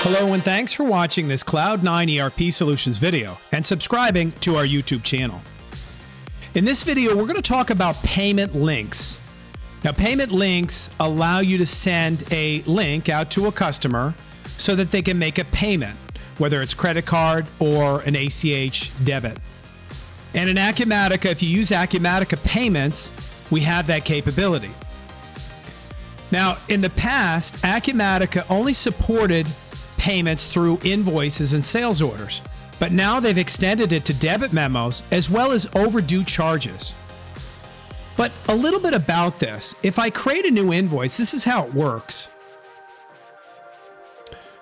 Hello and thanks for watching this Cloud9 ERP Solutions video and subscribing to our YouTube channel. In this video, we're going to talk about payment links. Now, payment links allow you to send a link out to a customer so that they can make a payment, whether it's credit card or an ACH debit. And in Acumatica, if you use Acumatica Payments, we have that capability. Now, in the past, Acumatica only supported payments through invoices and sales orders, but now they've extended it to debit memos as well as overdue charges. But a little bit about this. If I create a new invoice, this is how it works.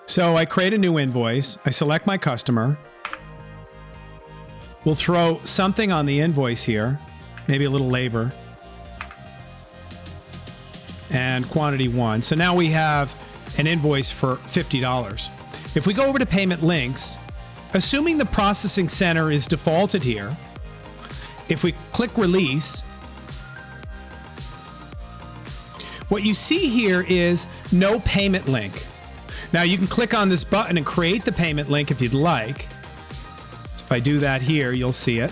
So I create a new invoice, I select my customer. We'll throw something on the invoice here, maybe a little labor. And quantity 1. So now we have an invoice for $50. If we go over to payment links, assuming the processing center is defaulted here, if we click release, what you see here is no payment link. Now you can click on this button and create the payment link if you'd like. So if I do that here, you'll see it.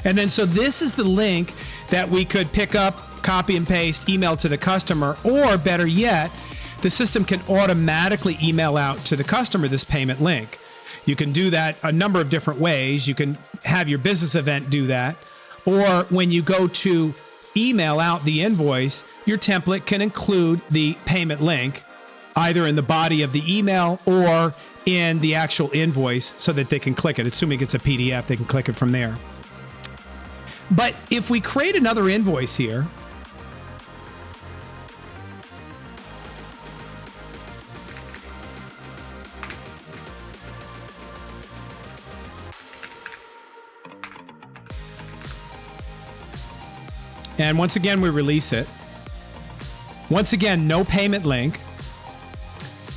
And then so this is the link that we could pick up, copy and paste, email to the customer, or better yet, the system can automatically email out to the customer this payment link. You can do that a number of different ways. You can have your business event do that, or when you go to email out the invoice, your template can include the payment link either in the body of the email or in the actual invoice so that they can click it. Assuming it's a PDF, they can click it from there. But if we create another invoice here, and once again, we release it. Once again, no payment link.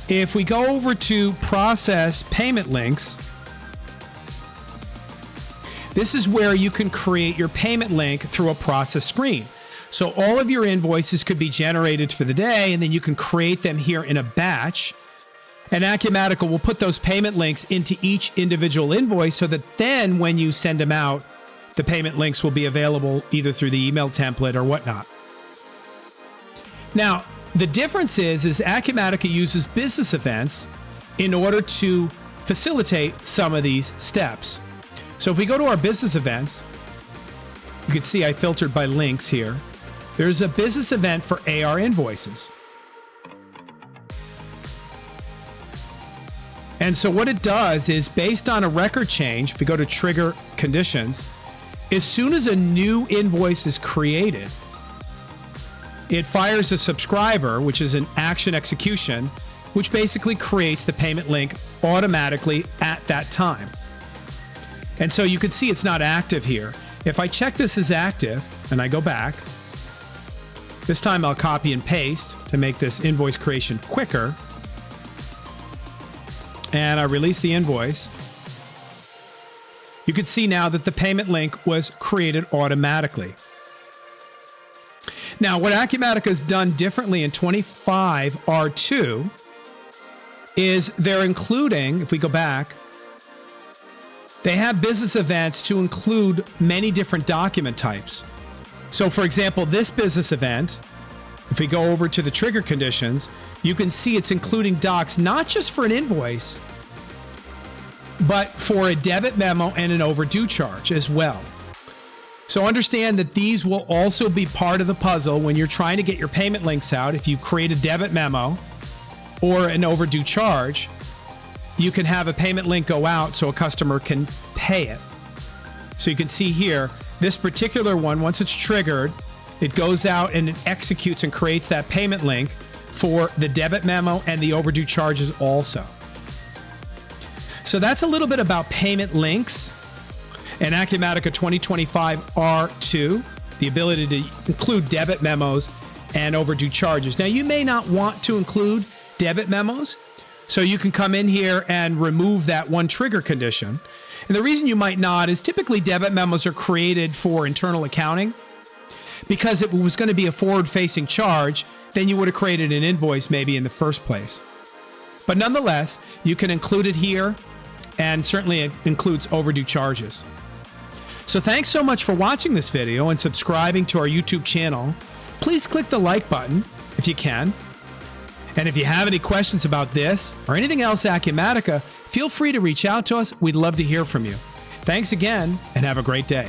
If we go over to process payment links, this is where you can create your payment link through a process screen. So all of your invoices could be generated for the day, and then you can create them here in a batch. And Acumatica will put those payment links into each individual invoice so that then when you send them out, the payment links will be available either through the email template or whatnot. Now, the difference is Acumatica uses business events in order to facilitate some of these steps. So if we go to our business events, you can see I filtered by links here. There's a business event for AR invoices. And so what it does is based on a record change, if we go to trigger conditions, as soon as a new invoice is created, it fires a subscriber, which is an action execution, which basically creates the payment link automatically at that time. And so you can see it's not active here. If I check this as active and I go back, this time I'll copy and paste to make this invoice creation quicker. And I release the invoice. You can see now that the payment link was created automatically. Now, what Acumatica has done differently in 25 R2 is they're including, if we go back, they have business events to include many different document types. So, for example, this business event, if we go over to the trigger conditions, you can see it's including docs not just for an invoice, but for a debit memo and an overdue charge as well. So understand that these will also be part of the puzzle when you're trying to get your payment links out. If you create a debit memo or an overdue charge, you can have a payment link go out so a customer can pay it. So you can see here, this particular one, once it's triggered, it goes out and it executes and creates that payment link for the debit memo and the overdue charges also. So that's a little bit about payment links and Acumatica 2025 R2, the ability to include debit memos and overdue charges. Now, you may not want to include debit memos, so you can come in here and remove that one trigger condition. And the reason you might not is typically debit memos are created for internal accounting. because if it was going to be a forward-facing charge, then you would have created an invoice maybe in the first place. But nonetheless, you can include it here, and certainly it includes overdue charges. So thanks so much for watching this video and subscribing to our YouTube channel. Please click the like button if you can. And if you have any questions about this or anything else Acumatica, feel free to reach out to us. We'd love to hear from you. Thanks again, and have a great day.